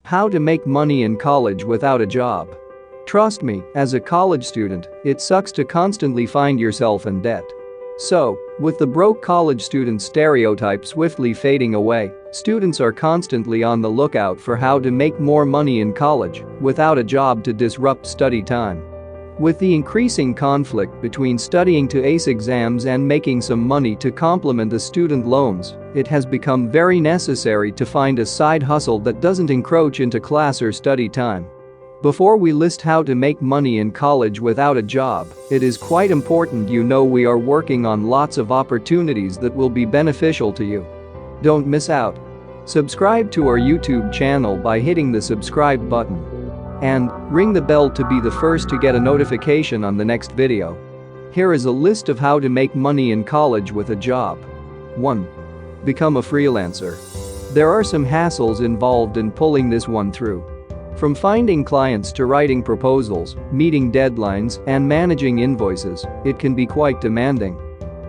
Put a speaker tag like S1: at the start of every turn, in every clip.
S1: How to make money in college without a job. Trust me, as a college student, it sucks to constantly find yourself in debt. So, with the broke college student stereotype swiftly fading away, students are constantly on the lookout for how to make more money in college without a job to disrupt study time. With the increasing conflict between studying to ace exams and making some money to complement the student loans, it has become very necessary to find a side hustle that doesn't encroach into class or study time. Before we list how to make money in college without a job, it is quite important you know we are working on lots of opportunities that will be beneficial to you. Don't miss out. Subscribe to our YouTube channel by hitting the subscribe button. And ring the bell to be the first to get a notification on the next video. Here is a list of how to make money in college with a job. 1. Become a freelancer. There are some hassles involved in pulling this one through. From finding clients to writing proposals, meeting deadlines, and managing invoices, it can be quite demanding.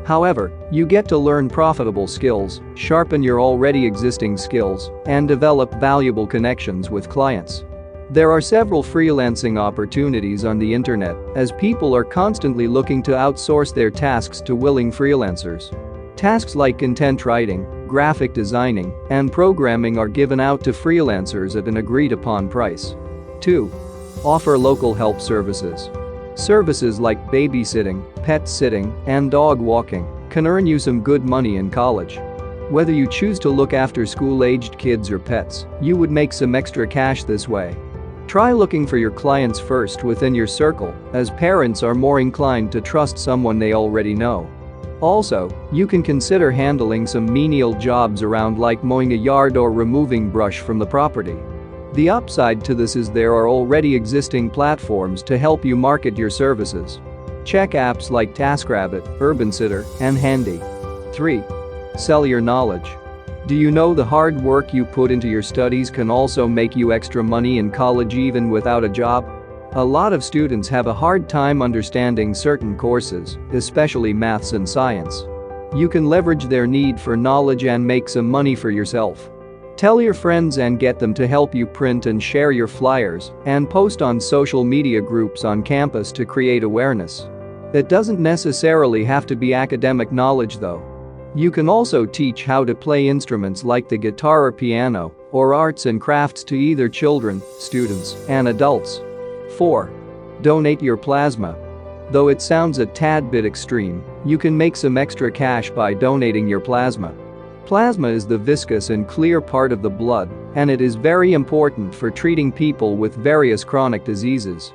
S1: However, you get to learn profitable skills, sharpen your already existing skills, and develop valuable connections with clients. There are several freelancing opportunities on the internet, as people are constantly looking to outsource their tasks to willing freelancers. Tasks like content writing, graphic designing, and programming are given out to freelancers at an agreed-upon price. 2. Offer local help services. Services like babysitting, pet sitting, and dog walking can earn you some good money in college. Whether you choose to look after school-aged kids or pets, you would make some extra cash this way. Try looking for your clients first within your circle, as parents are more inclined to trust someone they already know. Also, you can consider handling some menial jobs around like mowing a yard or removing brush from the property. The upside to this is there are already existing platforms to help you market your services. Check apps like TaskRabbit, UrbanSitter, and Handy. 3. Sell your knowledge. Do you know the hard work you put into your studies can also make you extra money in college even without a job? A lot of students have a hard time understanding certain courses, especially maths and science. You can leverage their need for knowledge and make some money for yourself. Tell your friends and get them to help you print and share your flyers and post on social media groups on campus to create awareness. It doesn't necessarily have to be academic knowledge though. You can also teach how to play instruments like the guitar or piano, or arts and crafts to either children, students, and adults. 4. Donate your plasma. Though it sounds a tad bit extreme, you can make some extra cash by donating your plasma. Plasma is the viscous and clear part of the blood, and it is very important for treating people with various chronic diseases.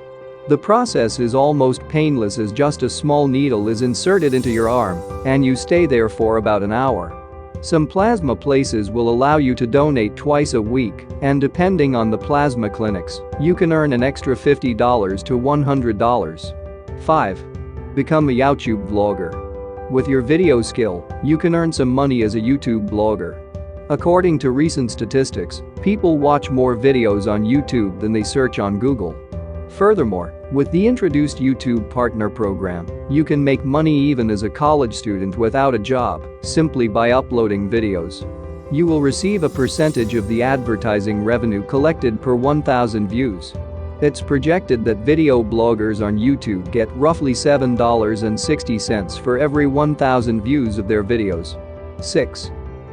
S1: The process is almost painless as just a small needle is inserted into your arm, and you stay there for about an hour. Some plasma places will allow you to donate twice a week, and depending on the plasma clinics, you can earn an extra $50 to $100. 5. Become a YouTube vlogger. With your video skill, you can earn some money as a YouTube blogger. According to recent statistics, people watch more videos on YouTube than they search on Google. Furthermore, with the introduced YouTube Partner Program, you can make money even as a college student without a job, simply by uploading videos. You will receive a percentage of the advertising revenue collected per 1,000 views. It's projected that video bloggers on YouTube get roughly $7.60 for every 1,000 views of their videos. 6.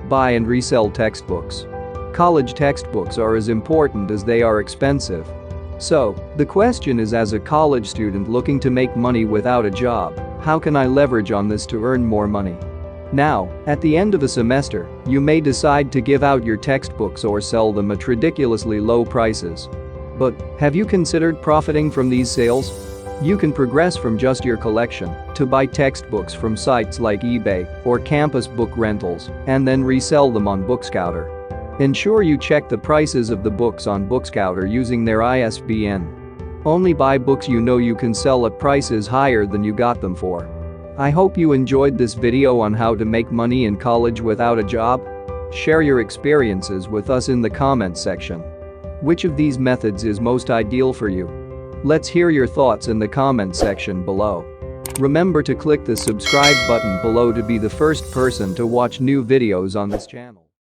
S1: Buy and resell textbooks. College textbooks are as important as they are expensive. So, the question is, as a college student looking to make money without a job, how can I leverage on this to earn more money? Now, at the end of a semester, you may decide to give out your textbooks or sell them at ridiculously low prices. But have you considered profiting from these sales? You can progress from just your collection to buy textbooks from sites like eBay or campus book rentals and then resell them on Bookscouter. Ensure you check the prices of the books on Bookscouter using their ISBN. Only buy books you know you can sell at prices higher than you got them for. I hope you enjoyed this video on how to make money in college without a job. Share your experiences with us in the comments section. Which of these methods is most ideal for you? Let's hear your thoughts in the comment section below. Remember to click the subscribe button below to be the first person to watch new videos on this channel.